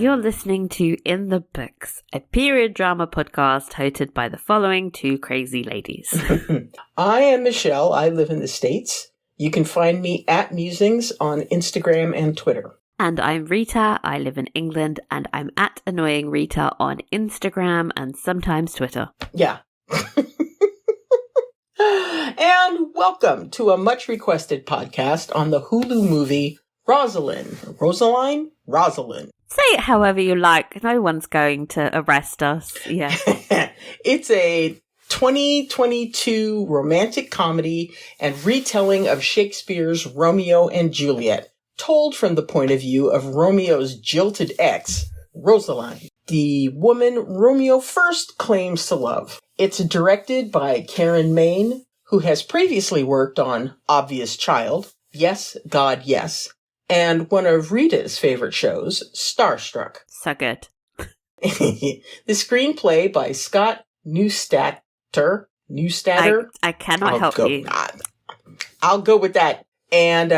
You're listening to In the Books, a period drama podcast hosted by the following two crazy ladies. I am Michelle. I live in the States. You can find me at Musings on Instagram and Twitter. And I'm Rita. I live in England, and I'm at Annoying Rita on Instagram and sometimes Twitter. Yeah. And welcome to a much requested podcast on the Hulu movie Rosaline. Rosaline. Say it however you like. No one's going to arrest us. Yeah. It's a 2022 romantic comedy and retelling of Shakespeare's Romeo and Juliet, told from the point of view of Romeo's jilted ex, Rosaline, the woman Romeo first claims to love. It's directed by Karen Maine, who has previously worked on Obvious Child, Yes, God, Yes, and one of Rita's favorite shows, Starstruck. So good. The screenplay by Scott Neustadter. I cannot help you. I'll go with that. And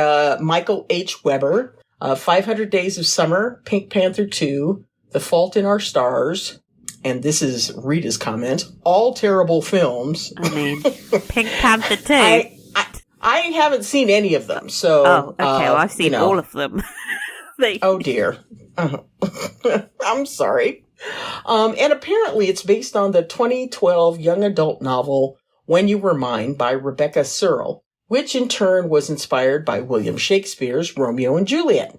Michael H. Weber, 500 Days of Summer, Pink Panther 2, The Fault in Our Stars, and this is Rita's comment, all terrible films. I mean, Pink Panther 2. I haven't seen any of them, so... Oh, okay, well, I've seen all of them. Oh, dear. I'm sorry. And apparently it's based on the 2012 young adult novel When You Were Mine by Rebecca Searle, which in turn was inspired by William Shakespeare's Romeo and Juliet.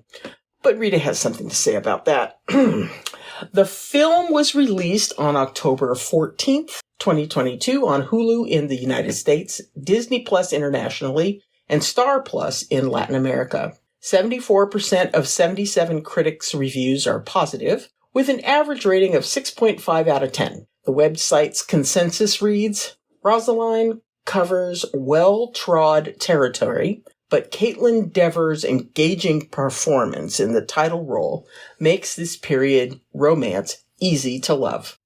But Rita has something to say about that. The film was released on October 14th, 2022 on Hulu in the United States, Disney Plus internationally, and Star Plus in Latin America. 74% of 77 critics' reviews are positive, with an average rating of 6.5 out of 10. The website's consensus reads, Rosaline covers well-trod territory, but Caitlin Dever's engaging performance in the title role makes this period romance easy to love.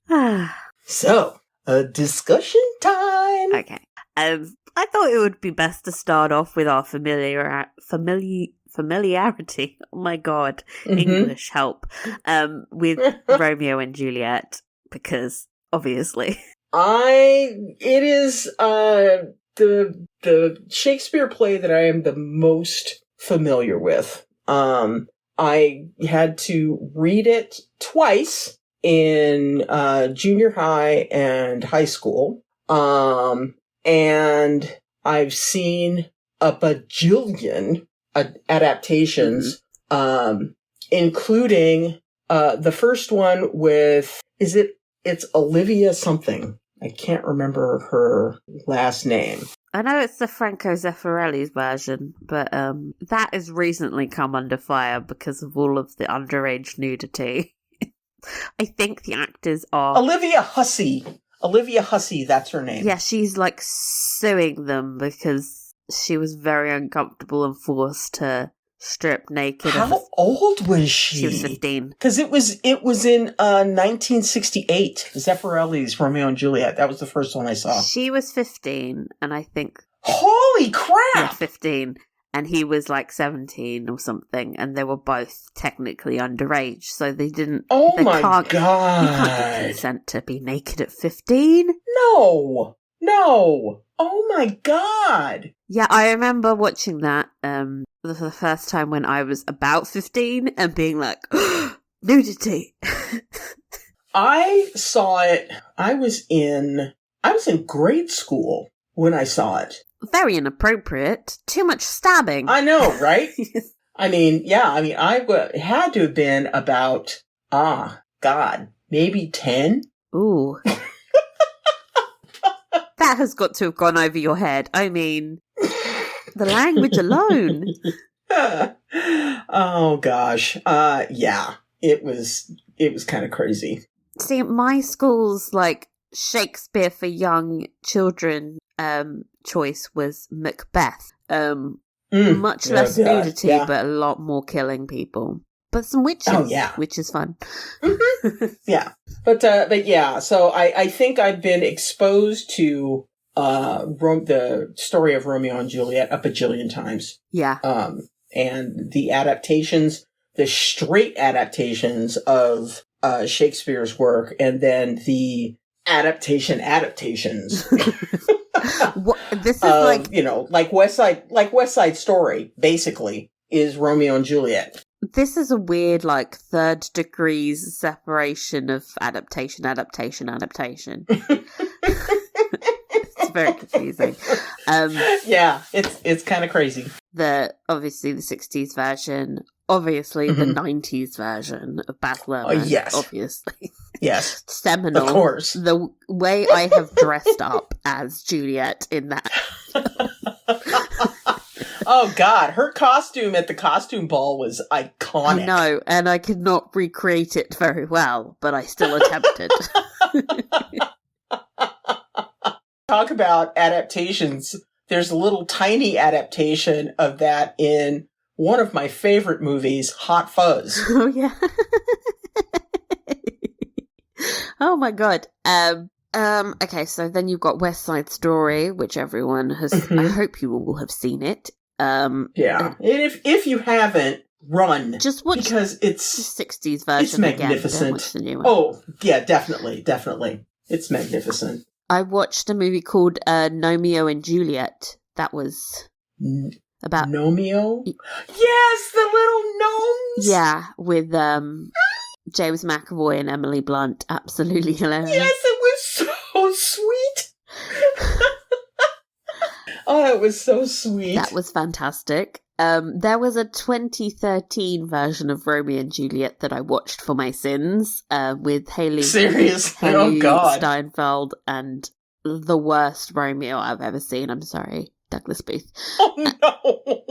So, a discussion time. Okay. I thought it would be best to start off with our familiarity. Oh my God. English help. With Romeo and Juliet, because obviously. It is the Shakespeare play that I am the most familiar with. I had to read it twice in junior high and high school. And I've seen a bajillion adaptations, including the first one with, it's Olivia something. I can't remember her last name. I know it's the Franco Zeffirelli's version, but that has recently come under fire because of all of the underage nudity. I think the actors are... Olivia Hussey, that's her name. Yeah, she's like suing them because she was very uncomfortable and forced to strip naked. How old was she? She was 15. Because it was in 1968, Zeffirelli's Romeo and Juliet. That was the first one I saw. She was 15, and I think... Holy crap! Yeah, 15. And he was like 17 or something, and they were both technically underage, so they didn't... Oh my God! You can't consent to be naked at 15? No! Oh my God! Yeah, I remember watching that for the first time when I was about 15 and being like, nudity. I saw it, I was in grade school when I saw it. Very inappropriate. Too much stabbing. I know, right? I had to have been about, maybe 10? Ooh. That has got to have gone over your head. I mean, the language alone. Oh gosh. Yeah. It was kind of crazy. See, my school's like Shakespeare for young children choice was Macbeth. Much less nudity, but a lot more killing people. But some witches, which is fun. Mm-hmm. Yeah. But yeah, so I think I've been exposed to the story of Romeo and Juliet a bajillion times. Yeah. And the adaptations, the straight adaptations of Shakespeare's work, and then the adaptations. This is like, you know, like West Side Story, basically, is Romeo and Juliet. This is a weird, like, third degrees separation of adaptation. It's very confusing. Yeah, it's kind of crazy. Obviously the 60s version, obviously the 90s version of Baz Luhrmann. Yes. Obviously. Yes. Seminal. Of course. The way I have dressed up as Juliet in that. Oh, God. Her costume at the costume ball was iconic. I know, and I could not recreate it very well, but I still attempted. Talk about adaptations. There's a little tiny adaptation of that in one of my favorite movies, Hot Fuzz. Oh, yeah. Oh, my God. Okay, so then you've got West Side Story, which everyone has... I hope you all have seen it. Yeah. And if you haven't, run. Just watch because it's the 60s version. It's magnificent. Again. Don't watch the new one. Oh, yeah, definitely. It's magnificent. I watched a movie called Romeo and Juliet. That was about... Romeo? Yes, the little gnomes! Yeah, with James McAvoy and Emily Blunt. Absolutely hilarious. Yes, it was so sweet! Oh, it was so sweet. That was fantastic. There was a 2013 version of Romeo and Juliet that I watched for my sins with Haley Steinfeld and the worst Romeo I've ever seen. I'm sorry, Douglas Booth. Oh, no!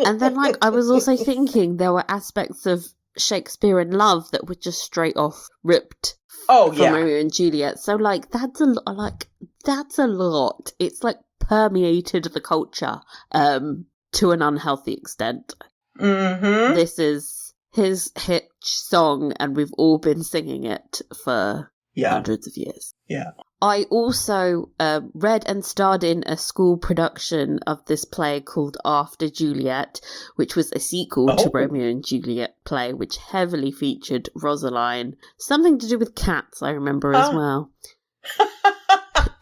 And then, like, I was also thinking there were aspects of Shakespeare in Love that were just straight off ripped from Romeo and Juliet. So, like, that's a lot. It's, like, permeated the culture to an unhealthy extent. Mm-hmm. This is his hit song, and we've all been singing it for hundreds of years. Yeah. I also read and starred in a school production of this play called After Juliet, which was a sequel to Romeo and Juliet play, which heavily featured Rosaline. Something to do with cats, I remember as well.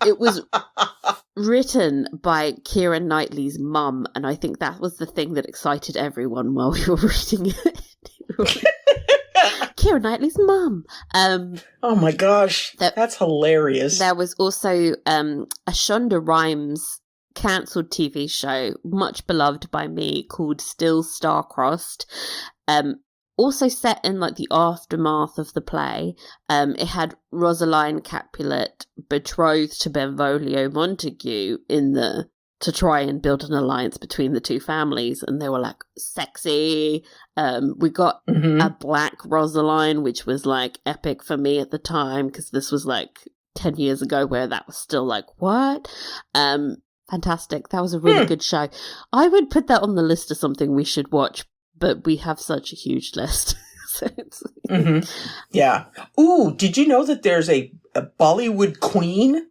It was written by Keira Knightley's mum, and I think that was the thing that excited everyone while we were reading it. Keira Knightley's mum. Oh my gosh, that's hilarious. There was also a Shonda Rhimes cancelled TV show, much beloved by me, called Still Star-Crossed. Also set in, like, the aftermath of the play. It had Rosaline Capulet betrothed to Benvolio Montague to try and build an alliance between the two families, and they were, like, sexy. We got a black Rosaline, which was, like, epic for me at the time, because this was, like, 10 years ago, where that was still, like, what? Fantastic. That was a really good show. I would put that on the list of something we should watch, but we have such a huge list. So Yeah. Ooh, did you know that there's a Bollywood Queen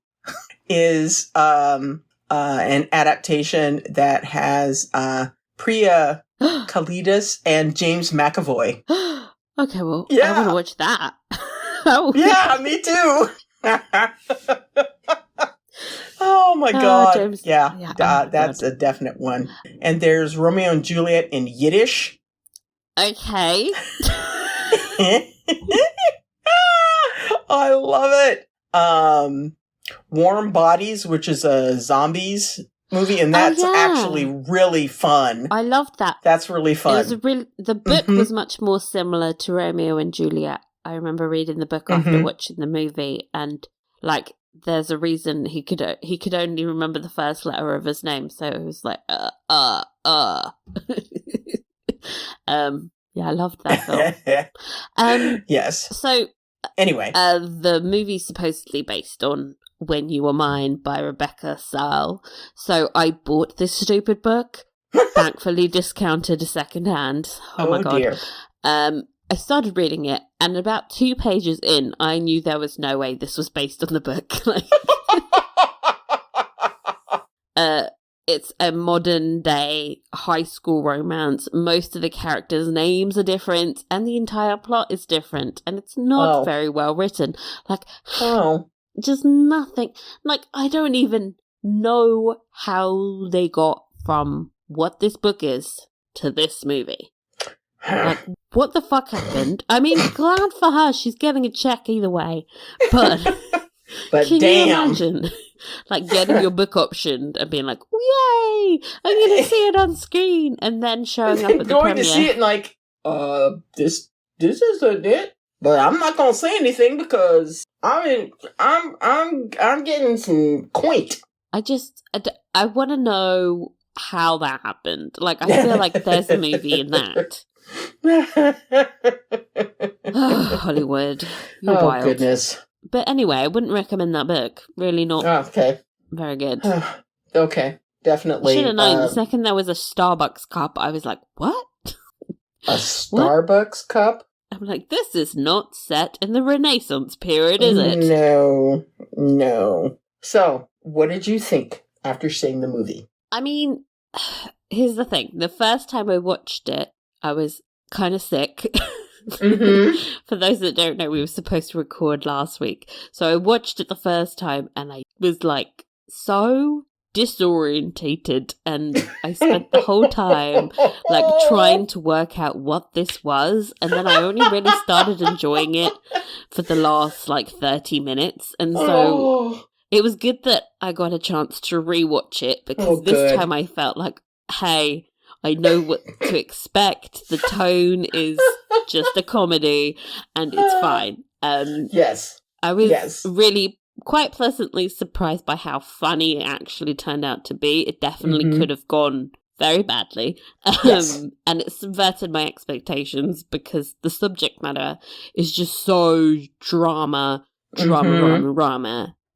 is an adaptation that has Priya Kalidas and James McAvoy. Okay, well, I want to watch that. Yeah, me too. Oh my God. James. That's a definite one. And there's Romeo and Juliet in Yiddish. Okay. I love it. Warm Bodies, which is a zombies movie, and that's actually really fun. I loved that. That's really fun. It was the book was much more similar to Romeo and Juliet. I remember reading the book after watching the movie, and, like, there's a reason he could only remember the first letter of his name, so it was like yeah, I loved that film. Yes. So anyway, the movie's supposedly based on When You Were Mine by Rebecca Searle. So I bought this stupid book, thankfully discounted secondhand. Oh my God. Dear. I started reading it, and about 2 pages in, I knew there was no way this was based on the book. it's a modern day high school romance. Most of the characters' names are different and the entire plot is different and it's not very well written. Like, just nothing. Like, I don't even know how they got from what this book is to this movie. Like, what the fuck happened? I mean, glad for her, she's getting a check either way. But can you imagine, like, getting your book optioned and being like, yay, I'm going to see it on screen, and then showing up at the going premiere. To see it and like, this isn't it. But I'm not going to say anything because I'm getting some quaint. I want to know how that happened. Like, I feel like there's a movie in that. Hollywood. You're wild. Goodness. But anyway, I wouldn't recommend that book. Really not very good. Okay, definitely. I should have known. The second there was a Starbucks cup, I was like, what? A Starbucks cup? I'm like, this is not set in the Renaissance period, is it? No. So, what did you think after seeing the movie? I mean, here's the thing. The first time I watched it, I was kind of sick. For those that don't know, we were supposed to record last week. So I watched it the first time and I was like so disorientated, and I spent the whole time like trying to work out what this was, and then I only really started enjoying it for the last like 30 minutes, and so it was good that I got a chance to rewatch it, because this time I felt like, hey, I know what to expect. The tone is just a comedy, and it's fine. I was really quite pleasantly surprised by how funny it actually turned out to be. It definitely could have gone very badly. And it subverted my expectations because the subject matter is just so drama.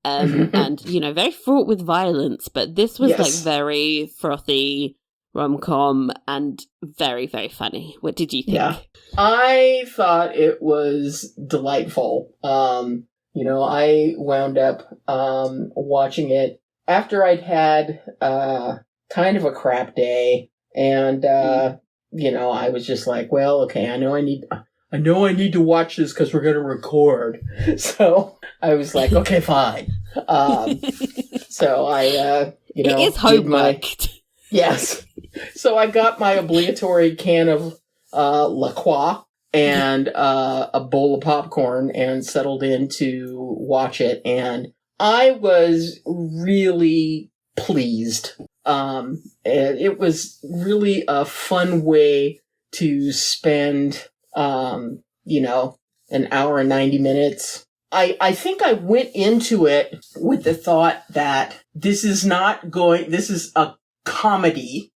And, you know, very fraught with violence. But this was like very frothy rom-com and very, very funny. What did you think? Yeah, I thought it was delightful. You know, I wound up watching it after I'd had kind of a crap day, and you know, I was just like, well, okay, I know I need to watch this because we're going to record. So I was like, okay, fine. So I, you know, it is homework. Yes. So I got my obligatory can of La Croix and a bowl of popcorn and settled in to watch it. And I was really pleased. It was really a fun way to spend, you know, an hour and 90 minutes. I think I went into it with the thought that this is a comedy,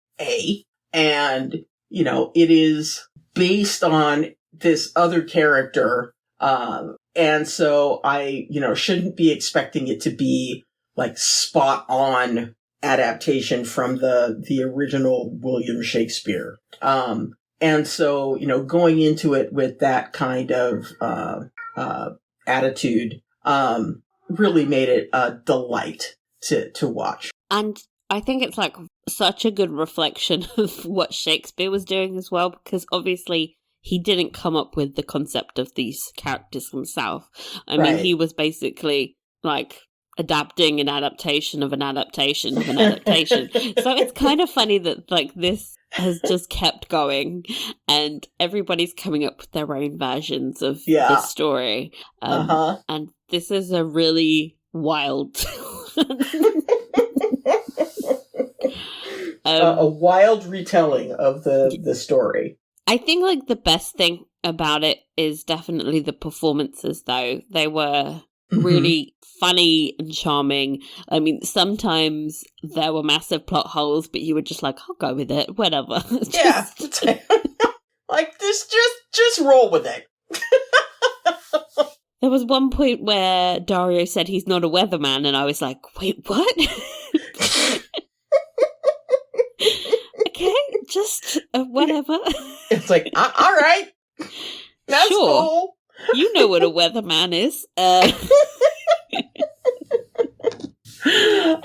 and, you know, it is based on this other character, and so I, you know, shouldn't be expecting it to be like spot on adaptation from the original William Shakespeare. And so, you know, going into it with that kind of attitude really made it a delight to watch. And I think it's like such a good reflection of what Shakespeare was doing as well, because obviously he didn't come up with the concept of these characters himself. I mean, he was basically like adapting an adaptation of an adaptation of an adaptation. So it's kind of funny that like this has just kept going and everybody's coming up with their own versions of this story. And this is a really wild a wild retelling of the story. I think like the best thing about it is definitely the performances, though. They were really funny and charming. I mean, sometimes there were massive plot holes, but you were just like, I'll go with it, whatever. Like this, just roll with it. There was one point where Dario said he's not a weatherman, and I was like, wait, what? Okay, just whatever. It's like, all right. That's cool. You know what a weatherman is.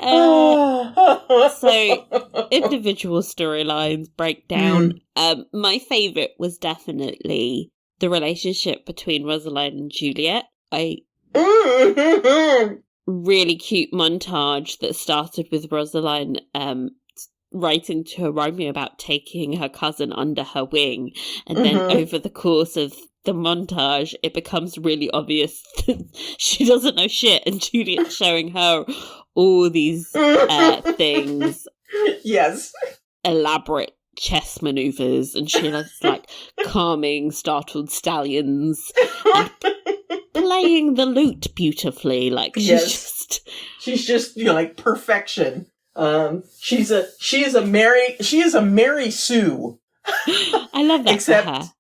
So, individual storylines breakdown. My favourite was definitely the relationship between Rosaline and Juliet. Really cute montage that started with Rosaline writing to Romeo about taking her cousin under her wing, and then over the course of the montage, it becomes really obvious that she doesn't know shit, and Juliet's showing her all these things. Yes. Elaborate chess maneuvers, and she has like calming startled stallions and playing the lute beautifully. Like she's just like perfection. She is a Mary Sue. I love that. Except, for her.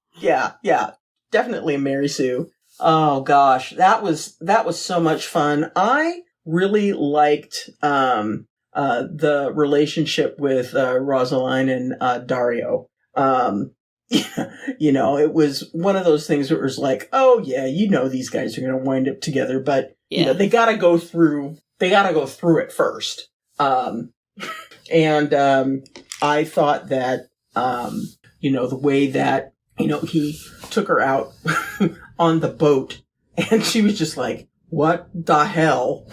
Yeah, definitely a Mary Sue. Oh gosh, that was so much fun. I really liked the relationship with Rosaline and Dario. You know, it was one of those things where it was like, oh yeah, you know, these guys are going to wind up together, but you know, they got to go through it first. And I thought that, you know, the way that, you know, he took her out on the boat and she was just like, what the hell?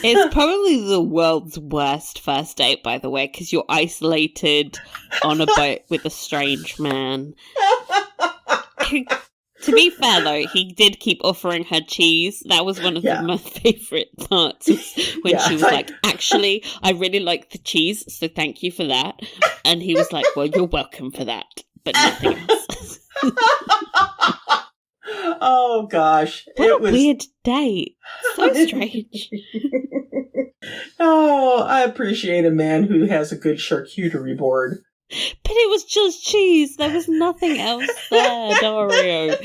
It's probably the world's worst first date, by the way, because you're isolated on a boat with a strange man. To be fair, though, he did keep offering her cheese. That was one of my favourite parts, when she was like, actually, I really like the cheese, so thank you for that. And he was like, well, you're welcome for that, but nothing else. Oh, gosh. What a weird date. So strange. Oh, I appreciate a man who has a good charcuterie board. But it was just cheese. There was nothing else there, Dario.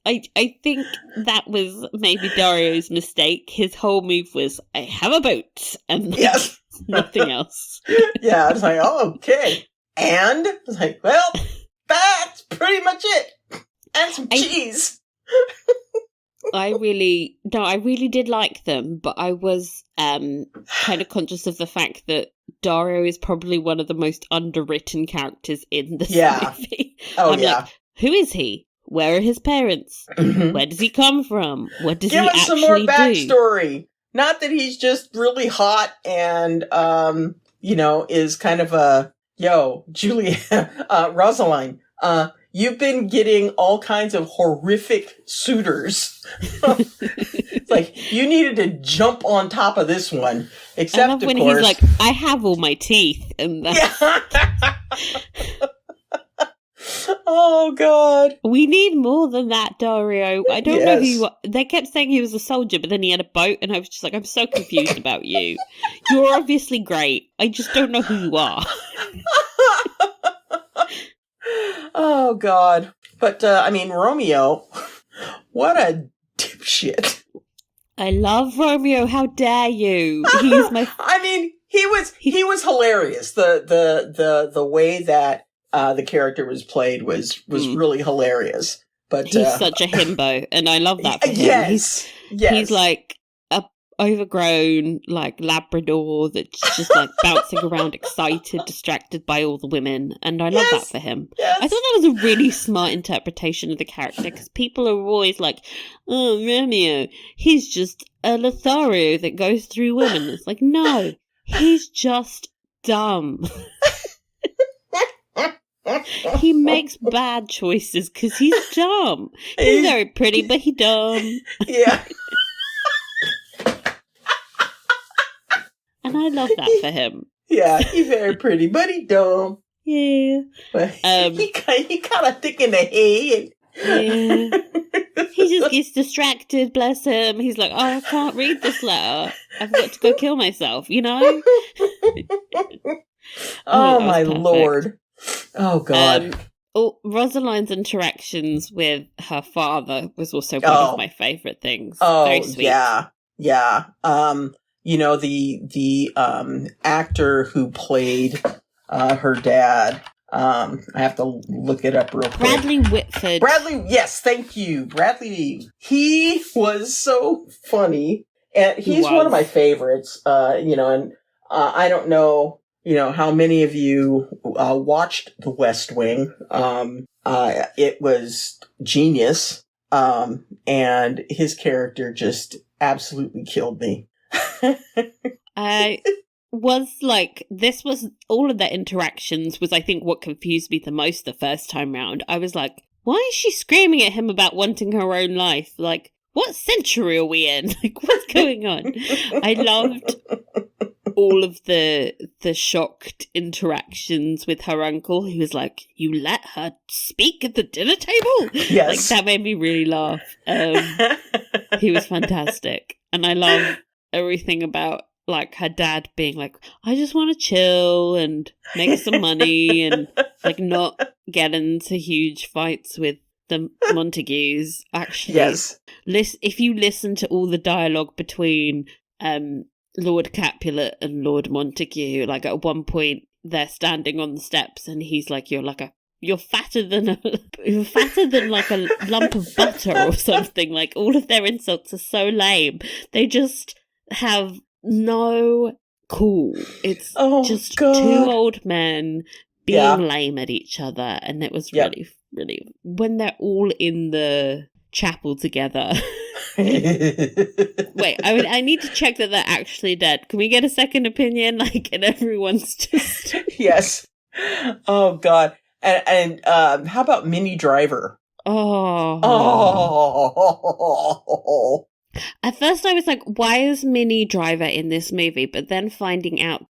I think that was maybe Dario's mistake. His whole move was, I have a boat, and nothing else. Yeah, it's like, oh, okay. And it's like, well, that's pretty much it. And some cheese. I really did like them, but I was kind of conscious of the fact that Dario is probably one of the most underwritten characters in this movie. Oh, I'm like, who is he? Where are his parents? Where does he come from? What does he actually do? Give us some more backstory. Not that he's just really hot and, you know, is kind of a, Rosaline, you've been getting all kinds of horrific suitors. It's like, you needed to jump on top of this one. Except, I love when course, he's like, I have all my teeth. And that's... Oh, God. We need more than that, Dario. I don't know who you are. They kept saying he was a soldier, but then he had a boat, and I was just like, I'm so confused about you. You're obviously great. I just don't know who you are. Oh, God. But, I mean, Romeo, what a dipshit. I love Romeo. How dare you? He's my... I mean, he was hilarious. The way that the character was played was really hilarious. But he's such a himbo, and I love that for him. Yes. He's like a overgrown, like, Labrador that's just like bouncing around, excited, distracted by all the women, and I love that for him. Yes. I thought that was a really smart interpretation of the character, because people are always like, oh, Romeo, he's just a Lothario that goes through women. It's like, no, he's just dumb. He makes bad choices because he's dumb. He's very pretty, but he's dumb. Yeah. And I love that for him. Yeah, he's very pretty, but he's dumb. Yeah. But he kind of thick in the head. Yeah. He just gets distracted, bless him. He's like, oh, I can't read this letter. I've got to go kill myself, you know? Oh, my Lord. Oh, God. Rosaline's interactions with her father was also one of my favourite things. Oh, very sweet. Yeah. You know, the actor who played her dad, I have to look it up real quick. Bradley Whitford. Yes, thank you. Bradley. He was so funny And he's one of my favorites, and I don't know, how many of you watched The West Wing. It was genius. And his character just absolutely killed me. I was like, this was all of their interactions was, I think, what confused me the most the first time round. I was like, why is she screaming at him about wanting her own life? Like, what century are we in? Like, what's going on? I loved all of the shocked interactions with her uncle. He was like, you let her speak at the dinner table? Yes. Like, that made me really laugh. He was fantastic. And I love everything about, like, her dad being like, I just want to chill and make some money and, like, not get into huge fights with the Montagues. Actually, yes. If you listen to all the dialogue between Lord Capulet and Lord Montague, like, at one point they're standing on the steps and he's like, you're fatter than like a lump of butter or something. Like, all of their insults are so lame. They just have no cool. It's just God. two old men being lame at each other, and it was really, really, when they're all in the chapel together. Wait, I need to check that they're actually dead. Can we get a second opinion? Like, and everyone's just yes. Oh God. And how about Minnie Driver? Oh. At first I was like, why is Minnie Driver in this movie? But then finding out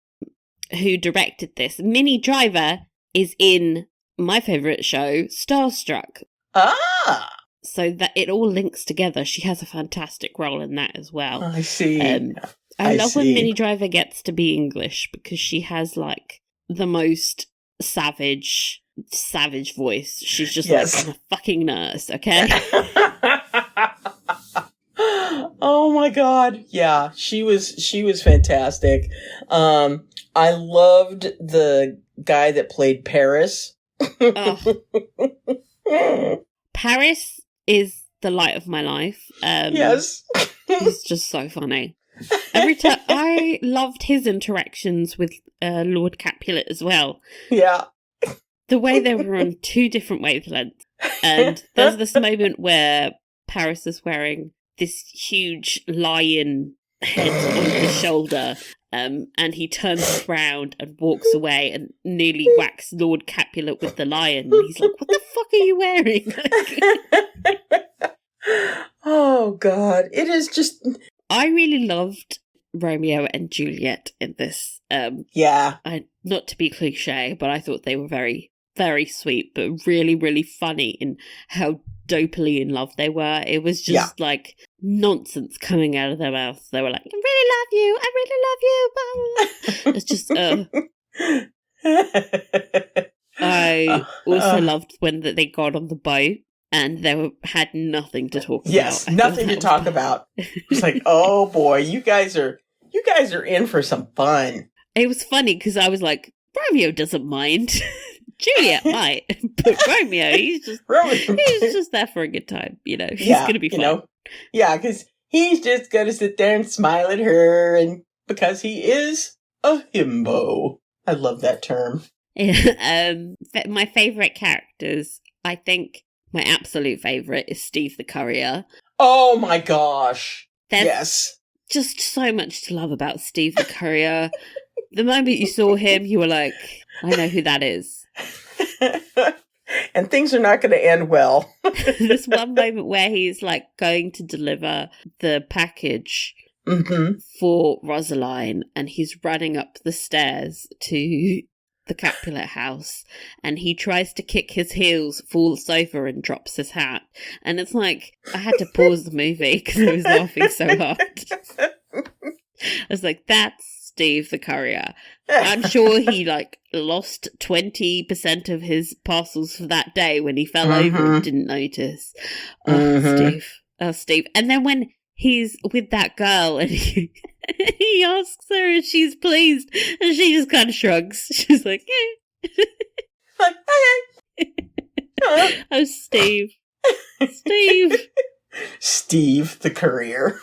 who directed this, Minnie Driver is in my favourite show, Starstruck. Ah! So that it all links together. She has a fantastic role in that as well. I see. I love when Minnie Driver gets to be English, because she has, like, the most savage voice. She's just like, I'm a fucking nurse, okay? Oh my God. Yeah, she was fantastic. I loved the guy that played Paris. Paris is the light of my life. Yes. He's just so funny. Every time I loved his interactions with Lord Capulet as well. Yeah. The way they were on two different wavelengths. And there's this moment where Paris is wearing this huge lion head on his shoulder, and he turns around and walks away and nearly whacks Lord Capulet with the lion. And he's like, what the fuck are you wearing? Oh God, it is just... I really loved Romeo and Juliet in this. Not to be cliche, but I thought they were very, very sweet, but really, really funny in how dopely in love they were. It was just like nonsense coming out of their mouths. They were like, I really love you, I really love you. It's just I also loved when they got on the boat and they had nothing to talk about. Yes, nothing to talk about. It's like, oh boy, you guys are in for some fun. It was funny because I was like, Romeo doesn't mind. Juliet might, but Romeo, he's just there for a good time, He's gonna be fun. Because he's just gonna sit there and smile at her, and because he is a himbo. I love that term. My favorite characters, I think my absolute favorite is Steve the Courier. Oh my gosh! Yes, just so much to love about Steve the Courier. The moment you saw him, you were like, I know who that is. And things are not going to end well. This one moment where he's like going to deliver the package for Rosaline, and he's running up the stairs to the Capulet house, and he tries to kick his heels, falls over and drops his hat. And it's like, I had to pause the movie because I was laughing so hard. I was like, that's Steve the Courier. I'm sure he lost 20% of his parcels for that day when he fell over and didn't notice. Steve. And then when he's with that girl and he asks her if she's pleased, and she just kind of shrugs. She's like, yeah. Oh, Steve. Steve the Courier.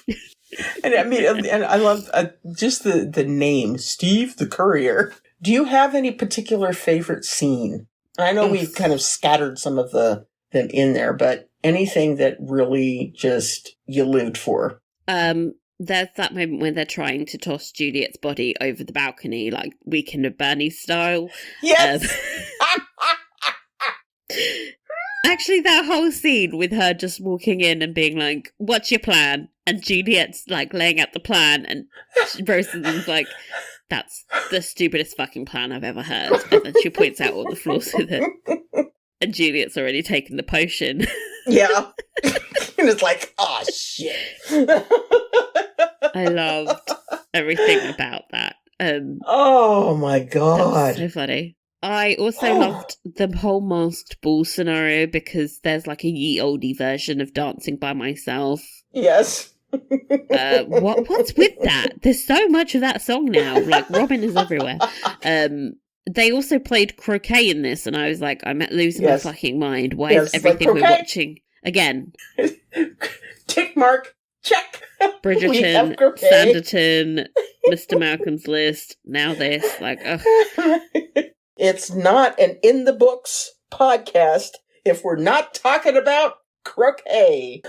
And I mean, and I love just the name, Steve the Courier. Do you have any particular favorite scene? I know we've kind of scattered some of them in there, but anything that really just you lived for? There's that moment when they're trying to toss Juliet's body over the balcony, like Weekend at Bernie's style. Yes. Actually, that whole scene with her just walking in and being like, "What's your plan?" and Juliet's like laying out the plan, and Rosaline's like, "That's the stupidest fucking plan I've ever heard." And then she points out all the flaws with it. And Juliet's already taken the potion. Yeah. And it's like, oh, shit. I loved everything about that. Oh, my God. So funny. I also loved the whole masked ball scenario because there's like a ye olde version of Dancing by Myself. Yes. What's with that? There's so much of that song now. Like, Robin is everywhere. They also played croquet in this, and I was like, I'm losing my fucking mind. Why is everything we're watching again? Tick mark, check. Bridgerton, Sanditon, Mr. Malcolm's List, now this. Like, ugh. It's not an in the books podcast if we're not talking about croquet.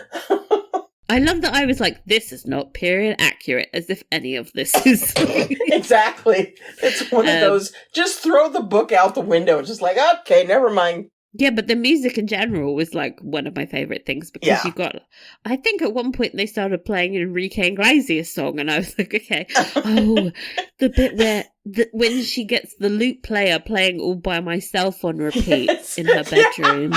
I love that I was like, this is not period accurate, as if any of this is. Exactly. It's one of those, just throw the book out the window. It's just like, okay, never mind. Yeah, but the music in general was like one of my favourite things because you got, I think at one point they started playing an Enrique Iglesias song and I was like, okay, the bit where, when she gets the lute player playing All By Myself on repeat in her bedroom.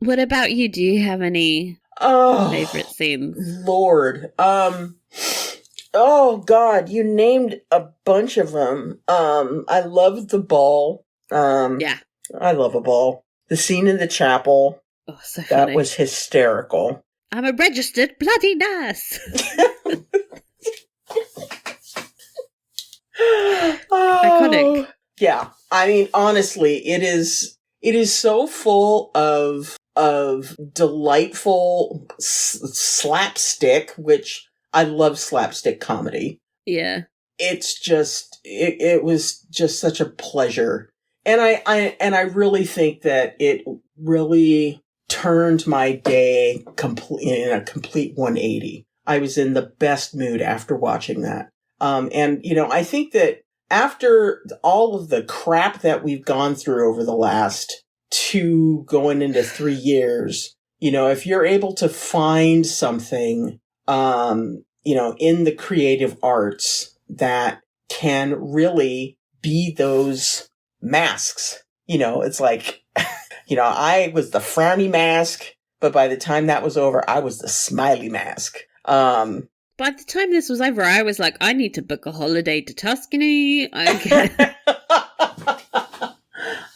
What about you? Do you have any favorite scenes? Lord. Oh, God. You named a bunch of them. I loved the ball. Yeah. I love a ball. The scene in the chapel. Oh, so funny. That was hysterical. I'm a registered bloody nurse. Iconic. Yeah. I mean, honestly, it is so full of delightful slapstick, which I love slapstick comedy. Yeah. It's just, it was just such a pleasure. And I really think that it really turned my day in a complete 180. I was in the best mood after watching that. And, I think that after all of the crap that we've gone through over the last 2 going into 3 years, if you're able to find something, in the creative arts that can really be those masks, it's like, I was the frowny mask, but by the time that was over, I was the smiley mask. By the time this was over, I was like, I need to book a holiday to Tuscany. I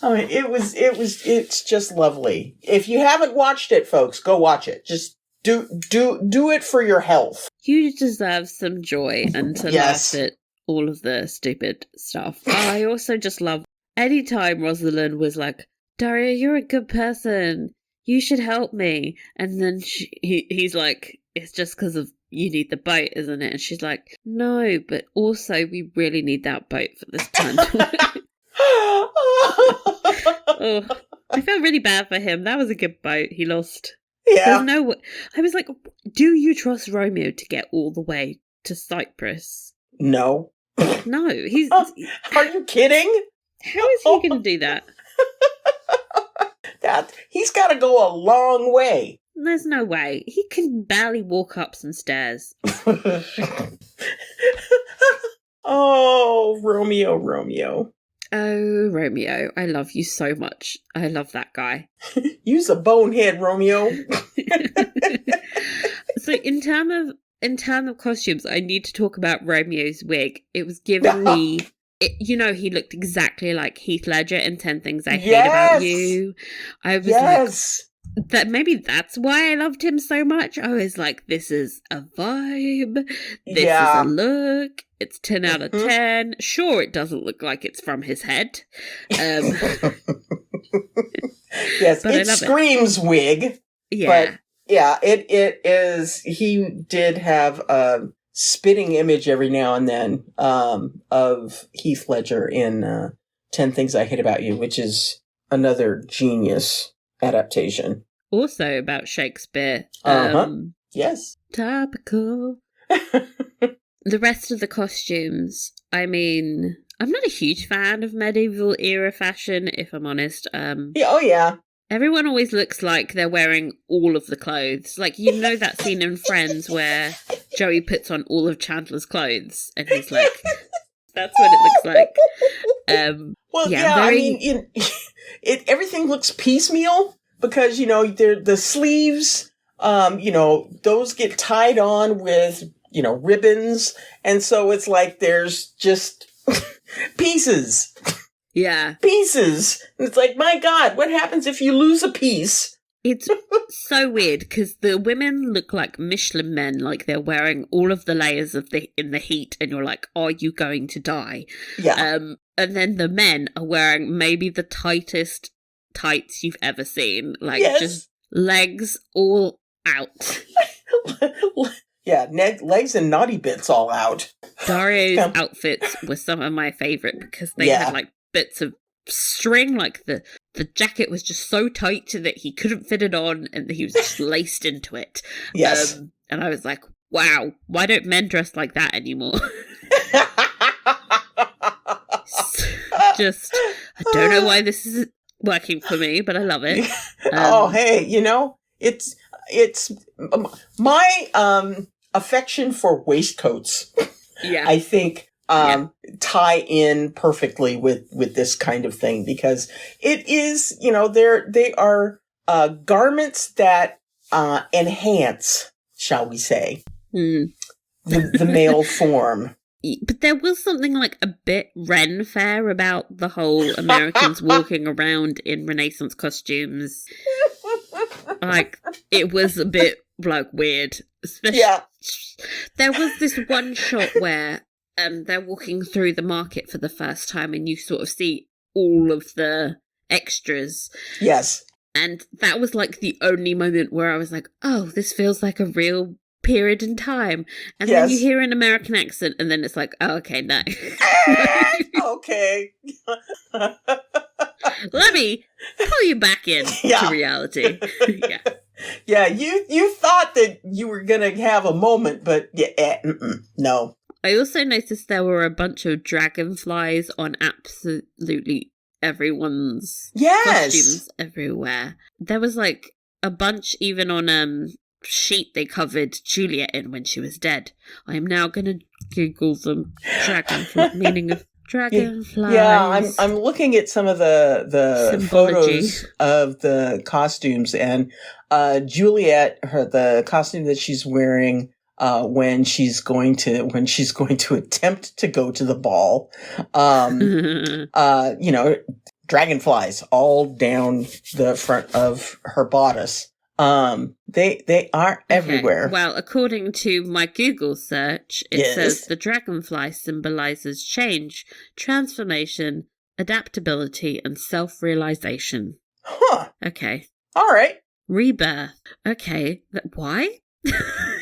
mean, it's just lovely. If you haven't watched it, folks, go watch it. Just do it for your health. You deserve some joy and to laugh at all of the stupid stuff. I also just love anytime Rosaline was like, Daria, you're a good person. You should help me. And then he's like, it's just because of you need the boat, isn't it? And she's like, no, but also we really need that boat for this plan. Oh, I felt really bad for him. That was a good boat. He lost. Yeah. There's no way. I was like, do you trust Romeo to get all the way to Cyprus? No. No. He's. Are you kidding? How is he going to do that? He's got to go a long way. There's no way. He can barely walk up some stairs. Oh, Romeo. Oh, Romeo. I love you so much. I love that guy. You's a bonehead, Romeo. So in terms of costumes, I need to talk about Romeo's wig. It was giving me... he looked exactly like Heath Ledger in 10 Things I Hate About You. I was like, that maybe that's why I loved him so much. I was like, this is a vibe. This is a look. It's 10 out of 10. Sure, it doesn't look like it's from his head. Yes, it screams wig. Yeah. But Yeah, it is. He did have a spitting image every now and then of Heath Ledger in 10 Things I Hate About You, which is another genius adaptation. Also about Shakespeare. Yes. Topical. The rest of the costumes, I mean, I'm not a huge fan of medieval era fashion, if I'm honest. Yeah. Everyone always looks like they're wearing all of the clothes. Like, you know that scene in Friends where Joey puts on all of Chandler's clothes and he's like, that's what it looks like. I mean, everything looks piecemeal because, the sleeves, those get tied on with, ribbons. And so it's like there's just pieces. Yeah. Pieces. And it's like, my God, what happens if you lose a piece? It's so weird because the women look like Michelin men, like they're wearing all of the layers in the heat, and you're like, are you going to die? Yeah. And then the men are wearing maybe the tightest tights you've ever seen, like just legs all out. Yeah, legs and naughty bits all out. Dario's outfits were some of my favorite because they had like bits of string, like the jacket was just so tight that he couldn't fit it on and he was just laced into it. Yes. And I was like, wow, why don't men dress like that anymore? Just, I don't know why this is working for me, but I love it. It's my affection for waistcoats. Yeah. I think tie in perfectly with this kind of thing because it is, they are garments that enhance, shall we say, the male form. But there was something like a bit Ren fair about the whole Americans walking around in Renaissance costumes. Like, it was a bit, like, weird. Especially, there was this one shot where they're walking through the market for the first time and you sort of see all of the extras. Yes. And that was, like, the only moment where I was like, oh, this feels like a real period in time. And then you hear an American accent and then it's like, oh, okay, no. Okay. Let me pull you back in to reality. Yeah, you thought that you were going to have a moment, but no. I also noticed there were a bunch of dragonflies on absolutely everyone's costumes everywhere. There was like a bunch even on sheet they covered Juliet in when she was dead. I am now going to Google the dragonfly meaning of dragonflies. Yeah, I'm looking at some of the photos of the costumes, and Juliet, the costume that she's wearing when she's going to attempt to go to the ball, dragonflies all down the front of her bodice. They are everywhere. Well, according to my Google search, it says the dragonfly symbolizes change, transformation, adaptability, and self-realization. Huh. Okay. All right. Rebirth. Okay. Why?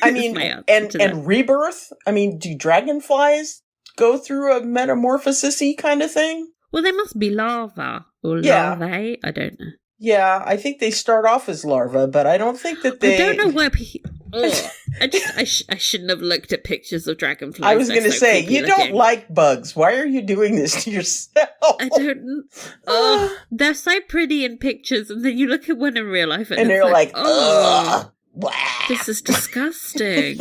I mean, and rebirth? I mean, do dragonflies go through a metamorphosis-y kind of thing? Well, they must be larvae or larvae. I don't know. Yeah, I think they start off as larvae, but I don't think that they... I don't know why... I shouldn't have looked at pictures of dragonflies. I was going to say, you don't like bugs. Why are you doing this to yourself? I don't... they're so pretty in pictures, and then you look at one in real life and they're like, this is disgusting.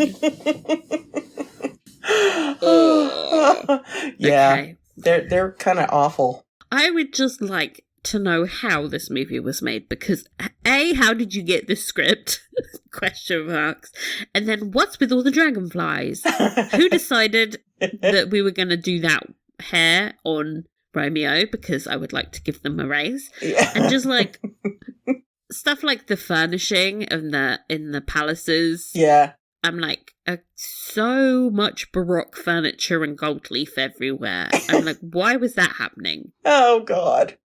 Yeah, okay. They're kind of awful. I would just like to know how this movie was made, because A, how did you get this script? Question marks. And then what's with all the dragonflies? Who decided that we were going to do that hair on Romeo? Because I would like to give them a raise. Yeah. And just like stuff like the furnishing in the palaces. Yeah. I'm like, so much Baroque furniture and gold leaf everywhere. I'm like, why was that happening? Oh, God.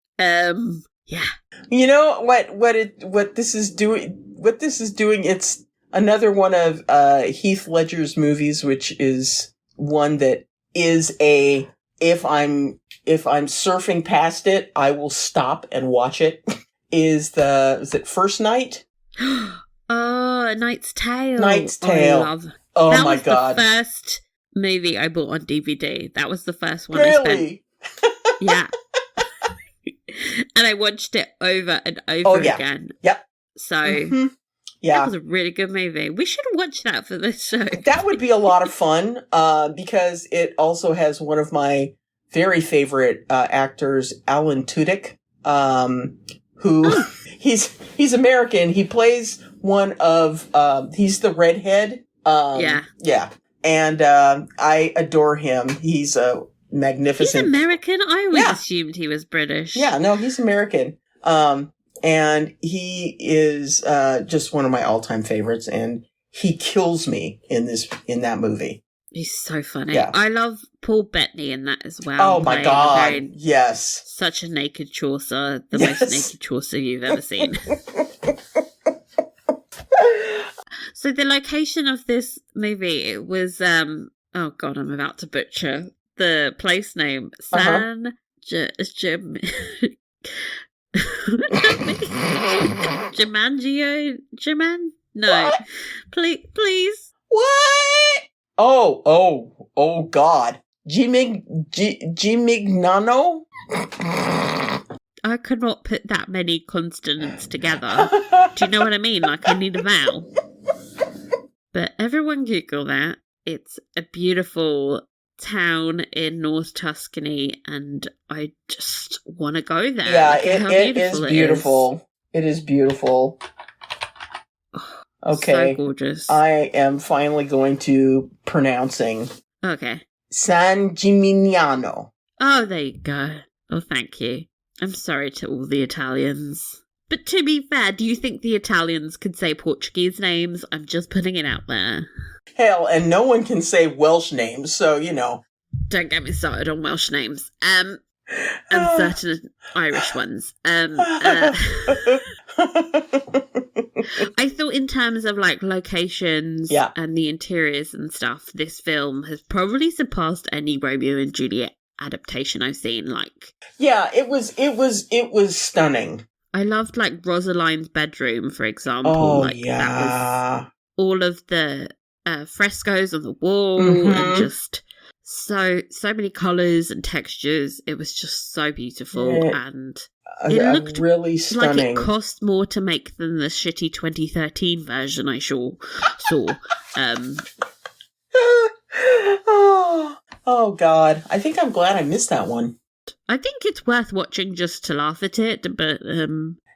Yeah. You know what this is doing? What this is doing? It's another one of Heath Ledger's movies, which is one that is if I'm surfing past it, I will stop and watch it. Is it First Night? Oh, A Knight's Tale. Knight's Tale. I love. Oh that my was God. The first movie I bought on DVD. That was the first one Really? I spent. Yeah. And I watched it over and over again. Yep. So, yeah. that was a really good movie. We should watch that for this show. That would be a lot of fun, because it also has one of my very favorite actors, Alan Tudyk, who he's American. He plays one of he's the redhead. Yeah. And I adore him. He's a magnificent. He's American? I always assumed he was British. Yeah, no, he's American. And he is just one of my all-time favorites, and he kills me in that movie. He's so funny. Yeah. I love Paul Bettany in that as well. Oh my God, yes. Such a naked Chaucer, the most naked Chaucer you've ever seen. So the location of this movie, it was, oh God, I'm about to butcher the place name. No. What? Please. What? Oh God. Gimignano? I could not put that many consonants together. Do you know what I mean? Like, I need a vowel. But everyone Google that. It's a beautiful town in North Tuscany, and I just want to go there. Yeah, it is beautiful. It is beautiful. Okay. So gorgeous. I am finally going to pronouncing. Okay. San Gimignano. Oh, there you go. Oh, thank you. I'm sorry to all the Italians. But to be fair, do you think the Italians could say Portuguese names? I'm just putting it out there. Hell, and no one can say Welsh names, so, you know. Don't get me started on Welsh names. And certain Irish ones. I thought in terms of, like, locations and the interiors and stuff, this film has probably surpassed any Romeo and Juliet adaptation I've seen. Like, yeah, it was stunning. I loved, like, Rosaline's bedroom, for example. Oh, like, yeah. That was all of the frescoes on the wall and just so many colours and textures. It was just so beautiful, and it looked really stunning. Like it cost more to make than the shitty 2013 version I saw. Oh God, I think I'm glad I missed that one. I think it's worth watching just to laugh at it, but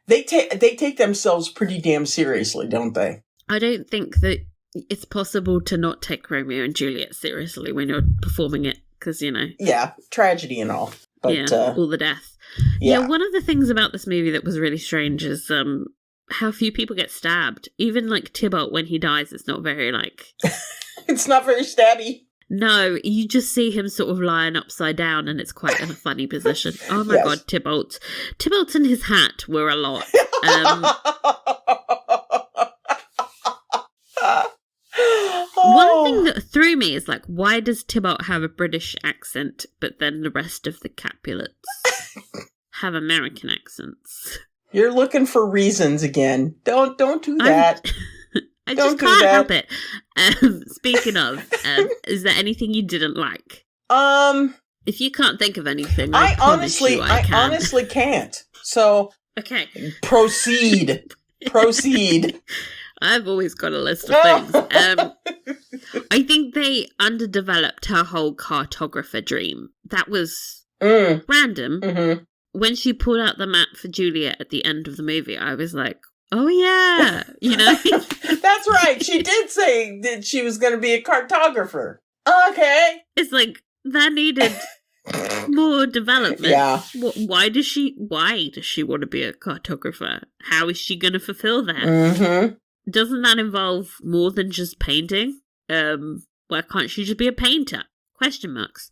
they take themselves pretty damn seriously, don't they? I don't think that it's possible to not take Romeo and Juliet seriously when you're performing it, because, you know. Yeah, tragedy and all. But, all the death. Yeah, one of the things about this movie that was really strange is how few people get stabbed. Even, like, Tybalt, when he dies, it's not very, like... It's not very stabby. No, you just see him sort of lying upside down, and it's quite in a funny position. Oh my God, Tybalt. Tybalt and his hat were a lot. One thing that threw me is, like, why does Tybalt have a British accent, but then the rest of the Capulets have American accents? You're looking for reasons again. Don't do that. I just can't help it. Speaking of, is there anything you didn't like? If you can't think of anything, I honestly can't. So, okay, proceed. I've always got a list of things. I think they underdeveloped her whole cartographer dream. That was random. Mm-hmm. When she pulled out the map for Juliet at the end of the movie, I was like, oh yeah, you know? That's right. She did say that she was going to be a cartographer. Okay. It's like, that needed more development. Yeah. Why does she want to be a cartographer? How is she going to fulfill that? Mm-hmm. Doesn't that involve more than just painting? Why can't she just be a painter? Question marks.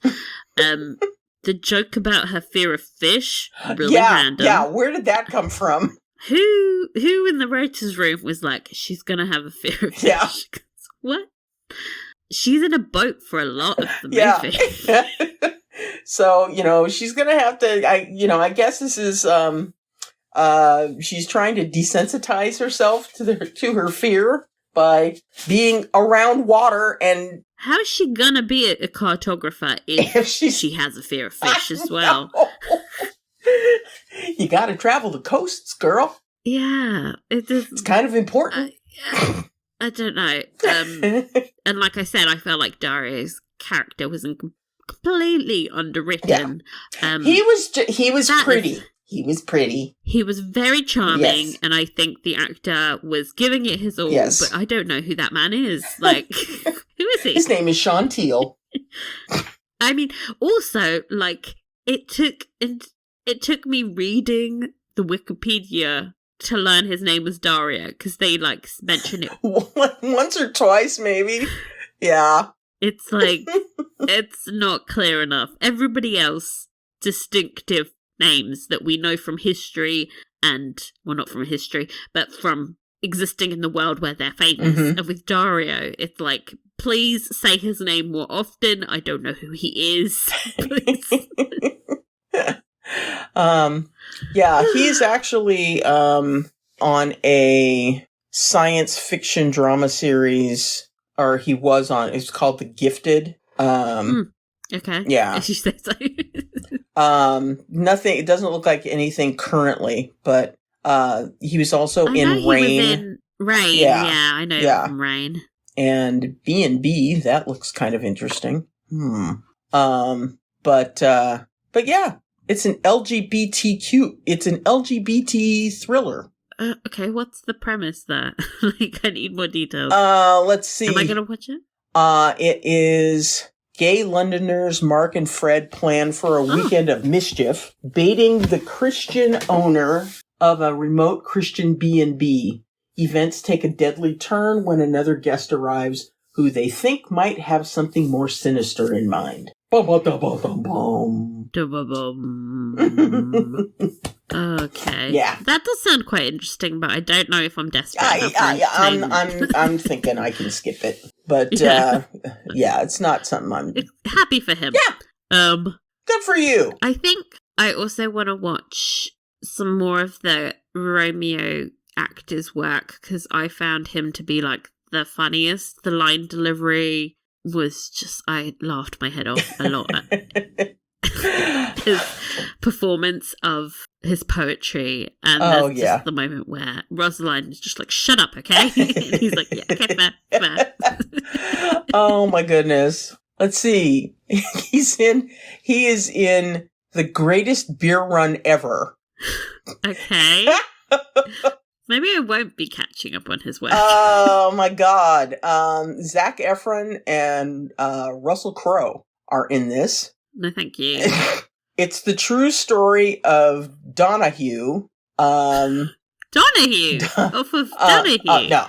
The joke about her fear of fish, really random. Yeah, where did that come from? Who in the writer's room was like, she's gonna have a fear of fish? Yeah. What? She's in a boat for a lot of the movie. Yeah. So, she's gonna have to, I guess this is, she's trying to desensitize herself to her fear by being around water. And how is she gonna be a cartographer if she has a fear of fish as well? You gotta travel the coasts, girl. Yeah. It's kind of important. I don't know. And like I said, I felt like Dario's character was completely underwritten. Yeah. He was pretty. He was pretty. He was very charming, and I think the actor was giving it his all, but I don't know who that man is. Like, who is he? His name is Sean Teal. I mean, also, like, it took me reading the Wikipedia to learn his name was Dario, because they, like, mention it once or twice, maybe. Yeah. It's like, it's not clear enough. Everybody else, distinctive names that we know from history not from history, but from existing in the world where they're famous. Mm-hmm. And with Dario, it's like, please say his name more often. I don't know who he is. Please. He's actually on a science fiction drama series, or he was on, it's called The Gifted. Okay. Yeah. As you say so. Nothing, it doesn't look like anything currently, but he was also in Rain. He was in Rain, yeah I know him from Rain. And B&B, that looks kind of interesting. But yeah, it's an LGBT thriller. Okay, what's the premise there? Like, I need more details. Let's see. Am I gonna watch it? It is gay Londoners Mark and Fred plan for a weekend of mischief, baiting the Christian owner of a remote Christian B&B. Events take a deadly turn when another guest arrives who they think might have something more sinister in mind. Okay. Yeah. That does sound quite interesting, but I don't know if I'm desperate enough. I'm thinking I can skip it. But it's not something I'm happy for him. Yeah. Good for you. I think I also want to watch some more of the Romeo actor's work, because I found him to be like the funniest. The line delivery was just, I laughed my head off a lot at his performance of his poetry. And there's just the moment where Rosaline is just like, shut up, okay? And he's like, yeah, okay, fair. Oh my goodness. Let's see. He is in The Greatest Beer Run Ever. Okay. Maybe I won't be catching up on his work. Oh my God. Zac Efron and Russell Crowe are in this. No, thank you. It's the true story of Donahue. Donahue? Off of Donahue?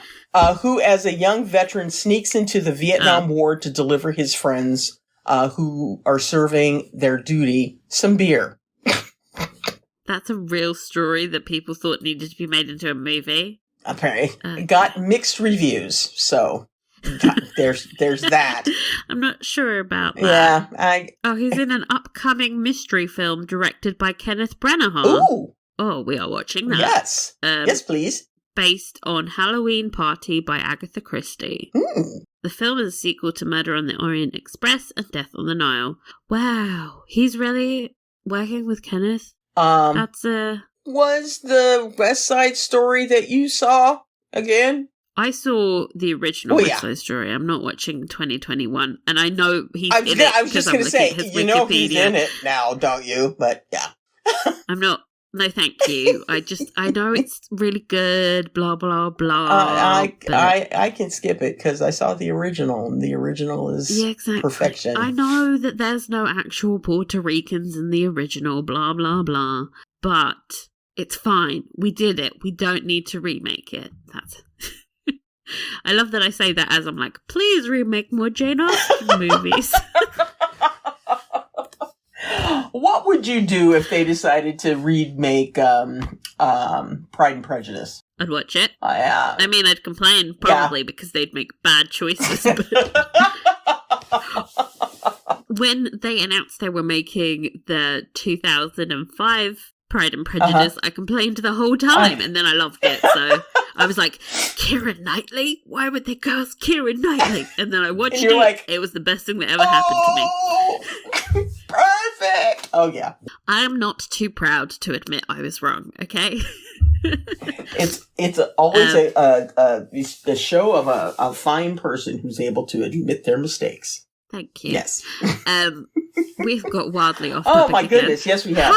Who, as a young veteran, sneaks into the Vietnam War to deliver his friends who are serving their duty some beer. That's a real story that people thought needed to be made into a movie. Apparently. Got mixed reviews, so there's that. I'm not sure about that. Yeah. He's in an upcoming mystery film directed by Kenneth Branagh. Ooh. Oh, we are watching that. Yes. Yes, please. Based on Halloween Party by Agatha Christie. Mm. The film is a sequel to Murder on the Orient Express and Death on the Nile. Wow. He's really working with Kenneth? Was the West Side Story that you saw again? I saw the original West Side Story. I'm not watching 2021, and I know he's in it. I was just going to say, you know he's in it now, don't you? But yeah. I'm not. No, thank you. I know it's really good, blah, blah, blah. I can skip it because I saw the original, and the original is perfection. I know that there's no actual Puerto Ricans in the original, blah, blah, blah. But it's fine. We did it. We don't need to remake it. That's... I love that I say that as I'm like, please remake more Jane Austen movies. What would you do if they decided to remake Pride and Prejudice? I'd watch it. Yeah. I mean, I'd complain, probably, because they'd make bad choices. But when they announced they were making the 2005 Pride and Prejudice, I complained the whole time, and then I loved it. So I was like, Keira Knightley? Why would they cast Keira Knightley? And then I watched it. Like, it was the best thing that ever happened to me. Perfect! Oh, yeah. I am not too proud to admit I was wrong, okay? It's always a show of a fine person who's able to admit their mistakes. Thank you. Yes. We've got wildly off topic. Oh, my goodness. Yes, we have.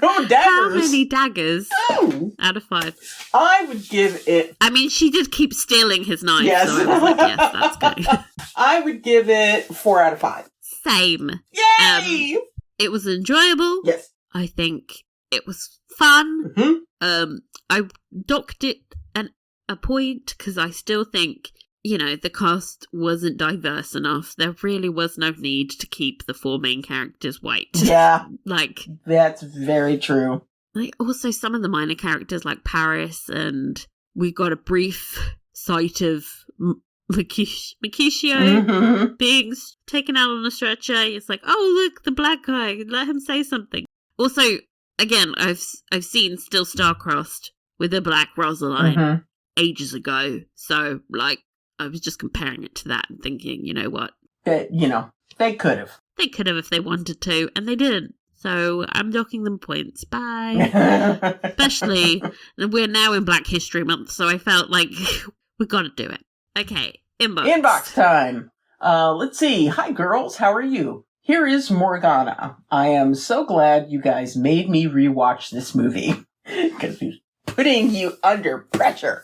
Oh, daggers. How many daggers out of 5? I would give it... I mean, she did keep stealing his knife, so I was like, yes, that's good. I would give it 4 out of 5. Same. Yay! It was enjoyable. Yes. I think it was fun. Mm-hmm. I docked it a point, because I still think, the cast wasn't diverse enough. There really was no need to keep the 4 main characters white. Yeah. That's very true. Also, some of the minor characters, like Paris, and we got a brief sight of Mercutio being taken out on a stretcher. It's like, oh, look, the black guy. Let him say something. Also, again, I've seen Still Star-Crossed with a black Rosaline ages ago. So, I was just comparing it to that and thinking, you know what? They could have. They could have if they wanted to, and they didn't. So I'm docking them points. Bye. Especially, we're now in Black History Month, so I felt like we got to do it. Okay, inbox. Inbox time. Let's see. Hi, girls. How are you? Here is Morgana. I am so glad you guys made me rewatch this movie because he's putting you under pressure.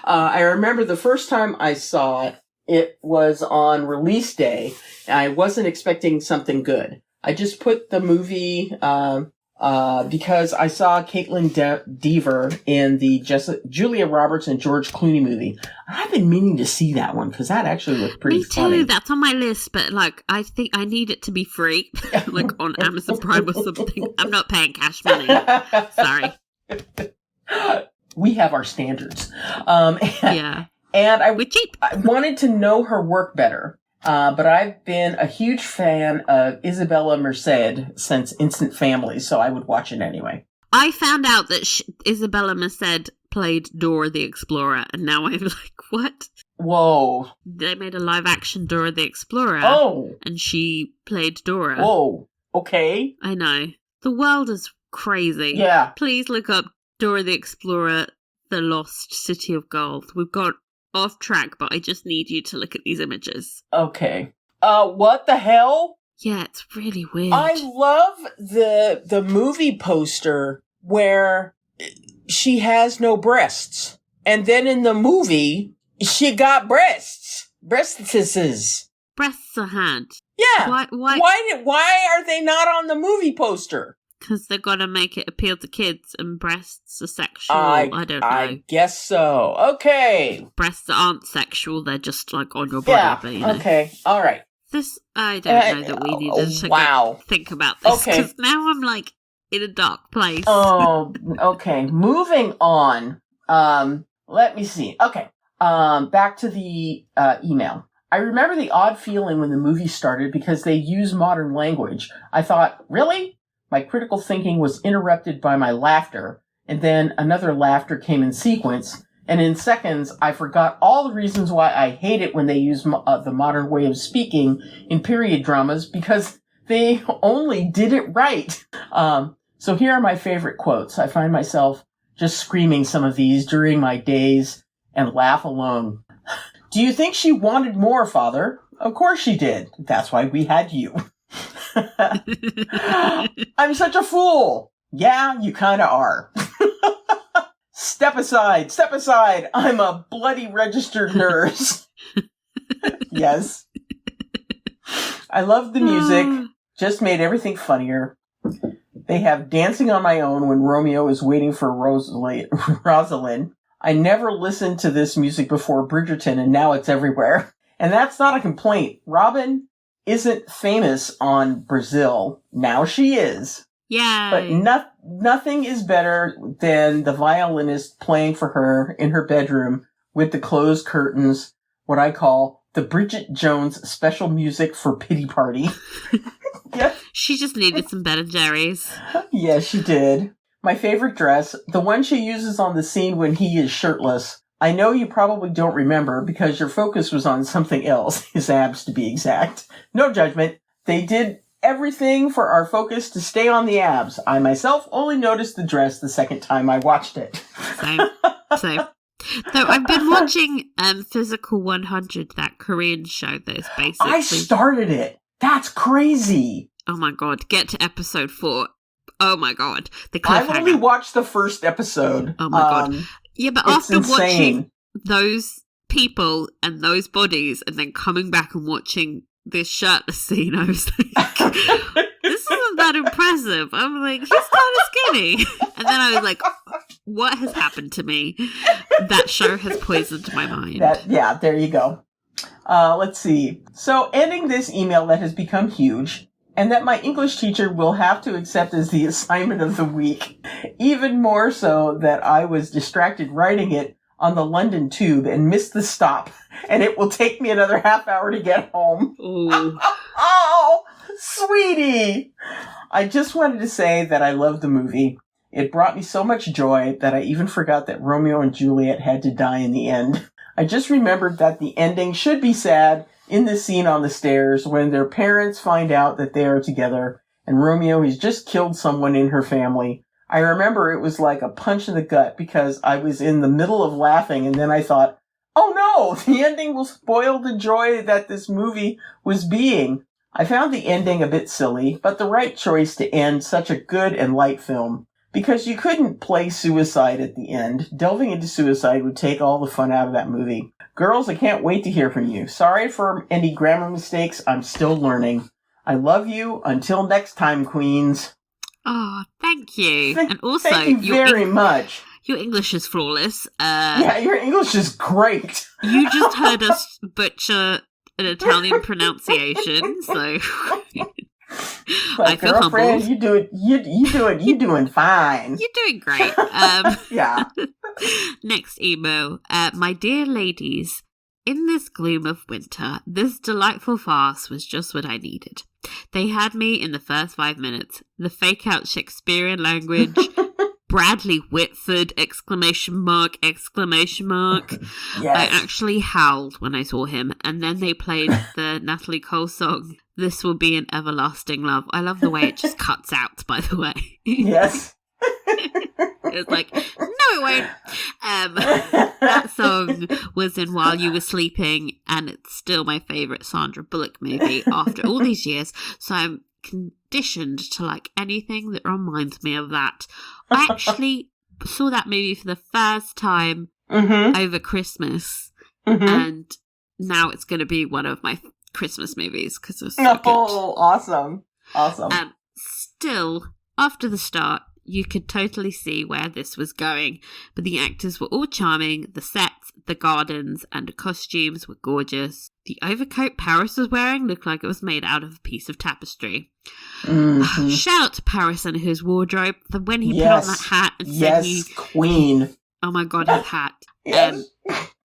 I remember the first time I saw it, it was on release day, and I wasn't expecting something good. I just put the movie because I saw Caitlin Dever in the Julia Roberts and George Clooney movie. I've been meaning to see that one because that actually looked pretty funny. Me too. That's on my list, but I think I need it to be free, on Amazon Prime or something. I'm not paying cash money. Sorry. We have our standards. Yeah. And I cheap. I wanted to know her work better. But I've been a huge fan of Isabella Merced since Instant Family, so I would watch it anyway. I found out that Isabella Merced played Dora the Explorer, and now I'm like, what? Whoa. They made a live-action Dora the Explorer. Oh. And she played Dora. Whoa. Okay. I know. The world is crazy. Yeah. Please look up Dora the Explorer, The Lost City of Gold. We've got off track, but I just need you to look at these images. Okay. What the hell? Yeah, it's really weird. I love the movie poster where she has no breasts. And then in the movie, she got breasts. Breastises. Breasts are had. Yeah. Why are they not on the movie poster? Because they've got to make it appeal to kids, and breasts are sexual. I don't know. I guess so. Okay. Breasts aren't sexual, they're just on your body. Yeah, okay. All right. I don't know that we needed to think about this. Because now I'm in a dark place. Oh, okay. Moving on. Let me see. Okay. Back to the email. I remember the odd feeling when the movie started because they use modern language. I thought, really? My critical thinking was interrupted by my laughter, and then another laughter came in sequence, and in seconds, I forgot all the reasons why I hate it when they use the modern way of speaking in period dramas, because they only did it right. So here are my favorite quotes. I find myself just screaming some of these during my days and laugh alone. Do you think she wanted more, Father? Of course she did. That's why we had you. I'm such a fool. Yeah, you kind of are. Step aside. I'm a bloody registered nurse. Yes. I love the music. Just made everything funnier. They have Dancing on My Own when Romeo is waiting for Rosaline. I never listened to this music before Bridgerton, and now it's everywhere. And that's not a complaint. Robin isn't famous on Brazil. Now she is. Yay. But nothing is better than the violinist playing for her in her bedroom with the closed curtains, what I call the Bridget Jones special music for pity party. Yeah. She just needed some Ben and Jerry's. Yeah, she did. My favorite dress, the one she uses on the scene when he is shirtless. I know you probably don't remember because your focus was on something else, his abs to be exact. No judgment. They did everything for our focus to stay on the abs. I myself only noticed the dress the second time I watched it. Same. Though I've been watching Physical 100, that Korean show that's basically... I started it. That's crazy. Oh my god, get to episode 4. Oh my god. I've only watched the first episode. Oh my god. Yeah, but after watching those people and those bodies and then coming back and watching this shirtless scene, I was like, this isn't that impressive. I'm like, he's kind of skinny. And then I was like, what has happened to me? That show has poisoned my mind. Yeah, there you go. Let's see. So, ending this email that has become huge, and that my English teacher will have to accept as the assignment of the week. Even more so that I was distracted writing it on the London Tube and missed the stop, and it will take me another half hour to get home. Ooh. Oh, sweetie! I just wanted to say that I love the movie. It brought me so much joy that I even forgot that Romeo and Juliet had to die in the end. I just remembered that the ending should be sad in the scene on the stairs when their parents find out that they are together and Romeo has just killed someone in her family. I remember it was like a punch in the gut because I was in the middle of laughing and then I thought, oh no, the ending will spoil the joy that this movie was being. I found the ending a bit silly, but the right choice to end such a good and light film. Because you couldn't play suicide at the end. Delving into suicide would take all the fun out of that movie. Girls, I can't wait to hear from you. Sorry for any grammar mistakes. I'm still learning. I love you. Until next time, queens. Oh, thank you. And also, thank you very much. Your English is flawless. Yeah, your English is great. You just heard us butcher an Italian pronunciation, so... But I feel girlfriend, humbled. you doing fine. You're doing great. Yeah. Next email. My dear ladies, in this gloom of winter, this delightful farce was just what I needed. They had me in the first 5 minutes. The fake out Shakespearean language, Bradley Whitford, ! Yes. I actually howled when I saw him, and then they played the Natalie Cole song, This Will Be an Everlasting Love. I love the way it just cuts out, by the way. Yes. It was like, no it won't. That song was in While You Were Sleeping, and it's still my favourite Sandra Bullock movie after all these years, so I'm conditioned to like anything that reminds me of that. I actually saw that movie for the first time over Christmas, and now it's going to be one of my Christmas movies because it's so good. Awesome. And still, after the start, you could totally see where this was going, but the actors were all charming, the sets, the gardens, and the costumes were gorgeous. The overcoat Paris was wearing looked like it was made out of a piece of tapestry. Shout out to Paris and his wardrobe. When he put on that hat and said queen. Oh my god, his hat. Yes.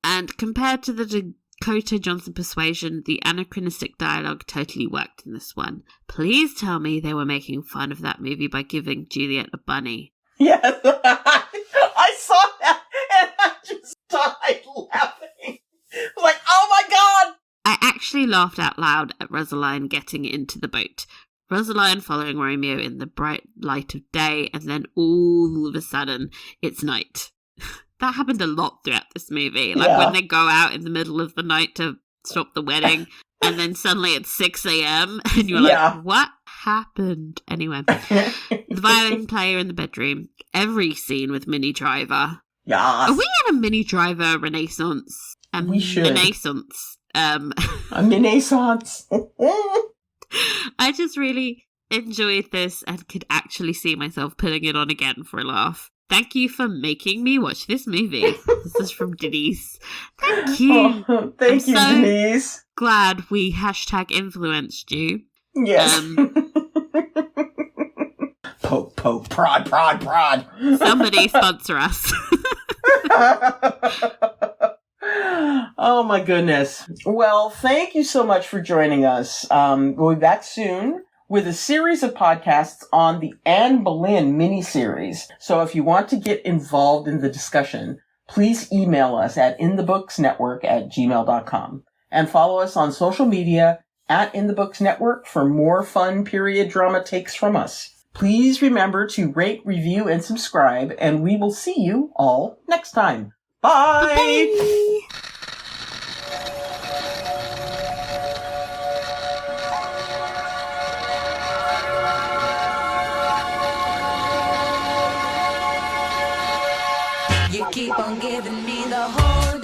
And compared to the Dakota Johnson persuasion, the anachronistic dialogue totally worked in this one. Please tell me they were making fun of that movie by giving Juliet a bunny. Yes, I saw that and I just died laughing. I was like, oh my god! I actually laughed out loud at Rosaline getting into the boat. Rosaline following Romeo in the bright light of day, and then all of a sudden, it's night. That happened a lot throughout this movie. Like when they go out in the middle of the night to stop the wedding, and then suddenly it's 6 a.m. and you're like, what happened? Anyway, the violin player in the bedroom, every scene with Minnie Driver. Yes. Are we in a Minnie Driver renaissance? We should. Renaissance. A renaissance. I just really enjoyed this and could actually see myself putting it on again for a laugh. Thank you for making me watch this movie. This is from Denise. Thank you. Oh, thank you, Denise. Glad we #influenced you. Yes. Poke, poke, prod, prod, prod. Somebody sponsor us. Oh my goodness. Well, thank you so much for joining us. We'll be back soon with a series of podcasts on the Anne Boleyn miniseries. So if you want to get involved in the discussion, please email us at inthebooksnetwork@gmail.com and follow us on social media at InTheBooksNetwork for more fun period drama takes from us. Please remember to rate, review, and subscribe, and we will see you all next time. Bye! Bye. You keep on giving me the whole